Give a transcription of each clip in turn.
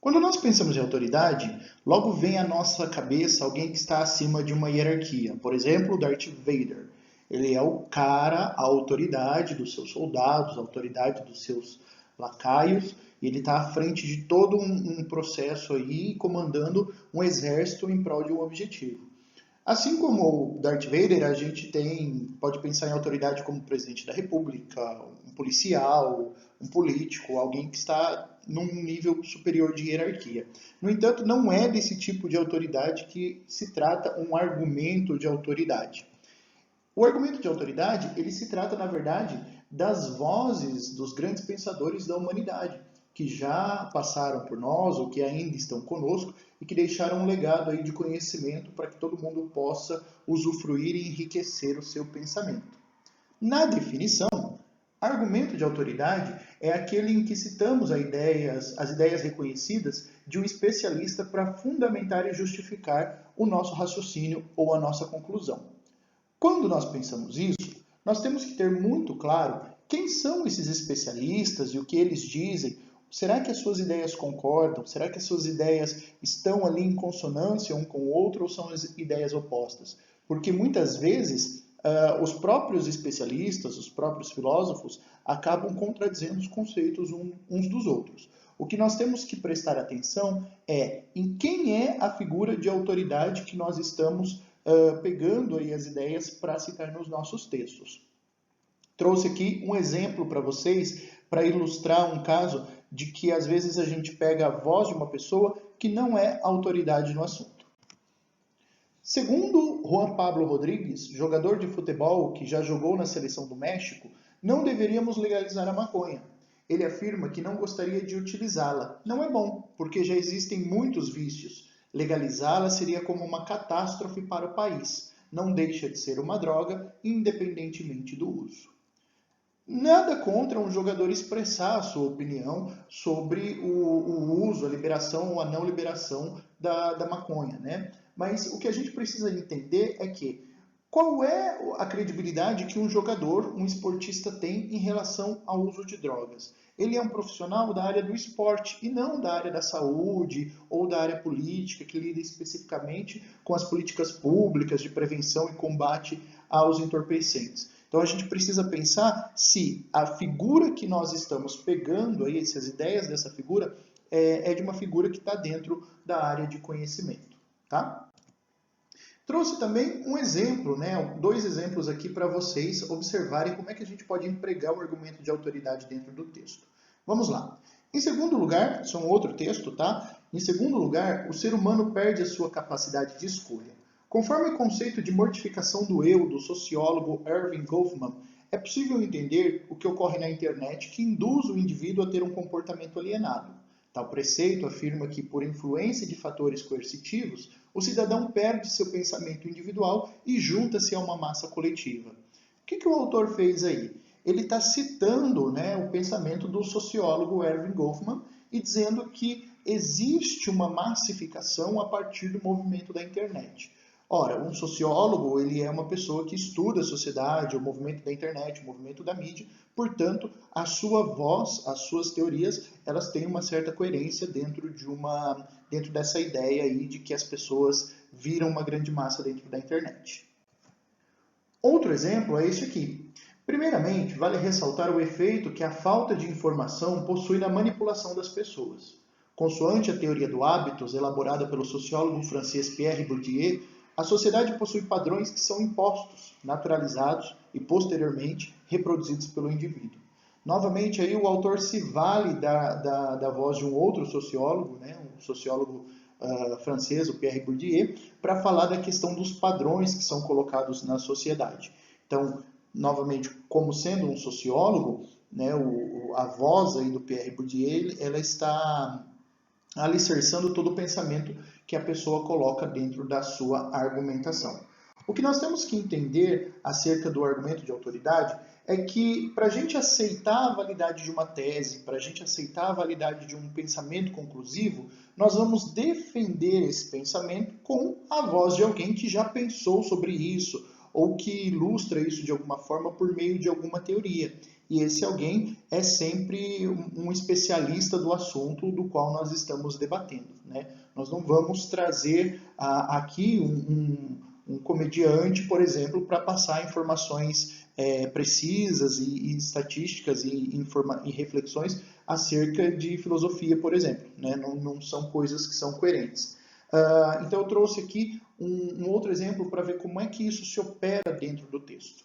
Quando nós pensamos em autoridade, logo vem à nossa cabeça alguém que está acima de uma hierarquia. Por exemplo, o Darth Vader. Ele é o cara, a autoridade dos seus soldados, a autoridade dos seus lacaios, e ele está à frente de todo um processo aí, comandando um exército em prol de um objetivo. Assim como o Darth Vader, a gente pode pensar em autoridade como o presidente da República, um policial, um político, alguém que está num nível superior de hierarquia. No entanto, não é desse tipo de autoridade que se trata um argumento de autoridade. O argumento de autoridade, ele se trata, na verdade, das vozes dos grandes pensadores da humanidade, que já passaram por nós ou que ainda estão conosco e que deixaram um legado aí de conhecimento para que todo mundo possa usufruir e enriquecer o seu pensamento. Na definição, argumento de autoridade é aquele em que citamos as ideias reconhecidas de um especialista para fundamentar e justificar o nosso raciocínio ou a nossa conclusão. Quando nós pensamos isso, nós temos que ter muito claro quem são esses especialistas e o que eles dizem. Será que as suas ideias concordam? Será que as suas ideias estão ali em consonância um com o outro ou são as ideias opostas? Porque muitas vezes os próprios especialistas, os próprios filósofos, acabam contradizendo os conceitos uns dos outros. O que nós temos que prestar atenção é em quem é a figura de autoridade que nós estamos pegando aí as ideias para citar nos nossos textos. Trouxe aqui um exemplo para vocês, para ilustrar um caso de que às vezes a gente pega a voz de uma pessoa que não é autoridade no assunto. Segundo Juan Pablo Rodrigues, jogador de futebol que já jogou na seleção do México, não deveríamos legalizar a maconha. Ele afirma que não gostaria de utilizá-la. Não é bom, porque já existem muitos vícios. Legalizá-la seria como uma catástrofe para o país. Não deixa de ser uma droga, independentemente do uso. Nada contra um jogador expressar a sua opinião sobre o uso, a liberação ou a não liberação da maconha, né? Mas o que a gente precisa entender é que qual é a credibilidade que um jogador, um esportista tem em relação ao uso de drogas? Ele é um profissional da área do esporte e não da área da saúde ou da área política, que lida especificamente com as políticas públicas de prevenção e combate aos entorpecentes. Então a gente precisa pensar se a figura que nós estamos pegando, aí, essas ideias dessa figura, é de uma figura que está dentro da área de conhecimento. Tá? Trouxe também um exemplo, né, dois exemplos aqui para vocês observarem como é que a gente pode empregar o argumento de autoridade dentro do texto. Vamos lá. Em segundo lugar, isso é um outro texto, tá? Em segundo lugar, o ser humano perde a sua capacidade de escolha. Conforme o conceito de mortificação do eu do sociólogo Erving Goffman, é possível entender o que ocorre na internet que induz o indivíduo a ter um comportamento alienado. Tal preceito afirma que, por influência de fatores coercitivos, o cidadão perde seu pensamento individual e junta-se a uma massa coletiva. O que o autor fez aí? Ele está citando, né, o pensamento do sociólogo Erving Goffman e dizendo que existe uma massificação a partir do movimento da internet. Ora, um sociólogo, ele é uma pessoa que estuda a sociedade, o movimento da internet, o movimento da mídia, portanto, a sua voz, as suas teorias, elas têm uma certa coerência dentro dessa ideia aí de que as pessoas viram uma grande massa dentro da internet. Outro exemplo é este aqui. Primeiramente, vale ressaltar o efeito que a falta de informação possui na manipulação das pessoas. Consoante a teoria do hábitos, elaborada pelo sociólogo francês Pierre Bourdieu, a sociedade possui padrões que são impostos, naturalizados e, posteriormente, reproduzidos pelo indivíduo. Novamente, aí o autor se vale da voz de um outro sociólogo, né, um sociólogo francês, o Pierre Bourdieu, para falar da questão dos padrões que são colocados na sociedade. Então, novamente, como sendo um sociólogo, né, a voz aí do Pierre Bourdieu, ela está alicerçando todo o pensamento que a pessoa coloca dentro da sua argumentação. O que nós temos que entender acerca do argumento de autoridade é que para a gente aceitar a validade de uma tese, para a gente aceitar a validade de um pensamento conclusivo, nós vamos defender esse pensamento com a voz de alguém que já pensou sobre isso, ou que ilustra isso de alguma forma por meio de alguma teoria. E esse alguém é sempre um especialista do assunto do qual nós estamos debatendo, né? Nós não vamos trazer aqui um comediante, por exemplo, para passar informações precisas e estatísticas e reflexões acerca de filosofia, por exemplo, né? Não são coisas que são coerentes. Então eu trouxe aqui um outro exemplo para ver como é que isso se opera dentro do texto.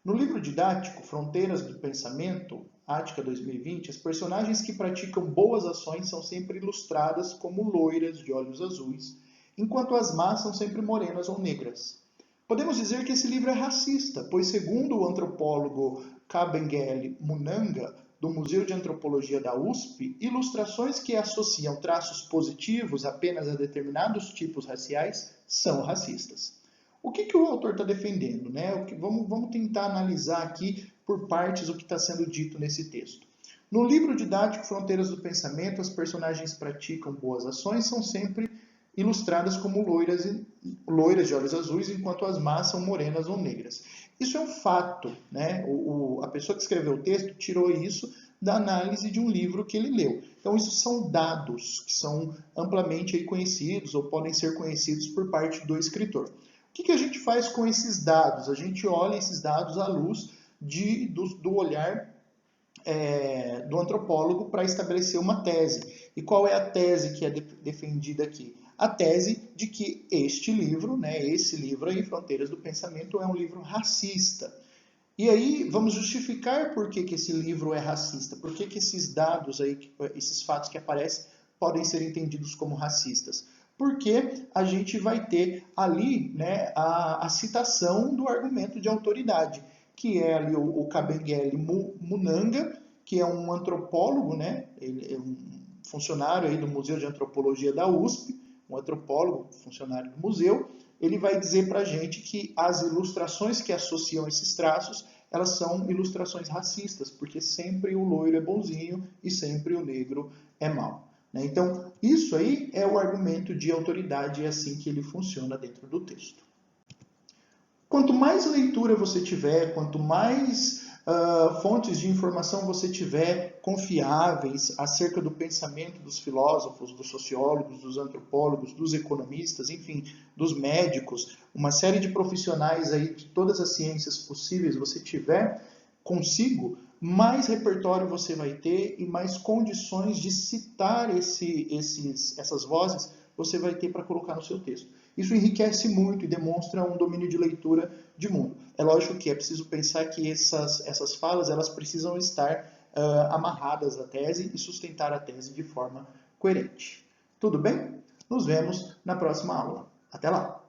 No livro didático Fronteiras do Pensamento, Ática 2020, as personagens que praticam boas ações são sempre ilustradas como loiras de olhos azuis, enquanto as más são sempre morenas ou negras. Podemos dizer que esse livro é racista, pois segundo o antropólogo Kabengele Munanga, do Museu de Antropologia da USP, ilustrações que associam traços positivos apenas a determinados tipos raciais são racistas. O que o autor está defendendo, né? Vamos tentar analisar aqui por partes o que está sendo dito nesse texto. No livro didático Fronteiras do Pensamento, as personagens praticam boas ações, são sempre ilustradas como loiras de olhos azuis, enquanto as más são morenas ou negras. Isso é um fato, né? A pessoa que escreveu o texto tirou isso da análise de um livro que ele leu. Então, isso são dados que são amplamente aí conhecidos ou podem ser conhecidos por parte do escritor. O que a gente faz com esses dados? A gente olha esses dados à luz do olhar do antropólogo para estabelecer uma tese. E qual é a tese que é defendida aqui? A tese de que este livro, né, esse livro aí, Fronteiras do Pensamento, é um livro racista. E aí vamos justificar por que esse livro é racista, por que esses dados aí, esses fatos que aparecem, podem ser entendidos como racistas. Porque a gente vai ter ali, né, a citação do argumento de autoridade, que é ali o Kabengele Munanga, que é um antropólogo, né, ele é um funcionário aí do Museu de Antropologia da USP, um antropólogo, funcionário do museu. Ele vai dizer para a gente que as ilustrações que associam esses traços, elas são ilustrações racistas, porque sempre o loiro é bonzinho e sempre o negro é mau. Então, isso aí é o argumento de autoridade, é assim que ele funciona dentro do texto. Quanto mais leitura você tiver, quanto mais fontes de informação você tiver confiáveis acerca do pensamento dos filósofos, dos sociólogos, dos antropólogos, dos economistas, enfim, dos médicos, uma série de profissionais aí de todas as ciências possíveis você tiver consigo, mais repertório você vai ter e mais condições de citar essas vozes você vai ter para colocar no seu texto. Isso enriquece muito e demonstra um domínio de leitura de mundo. É lógico que é preciso pensar que essas falas elas precisam estar amarradas à tese e sustentar a tese de forma coerente. Tudo bem? Nos vemos na próxima aula. Até lá!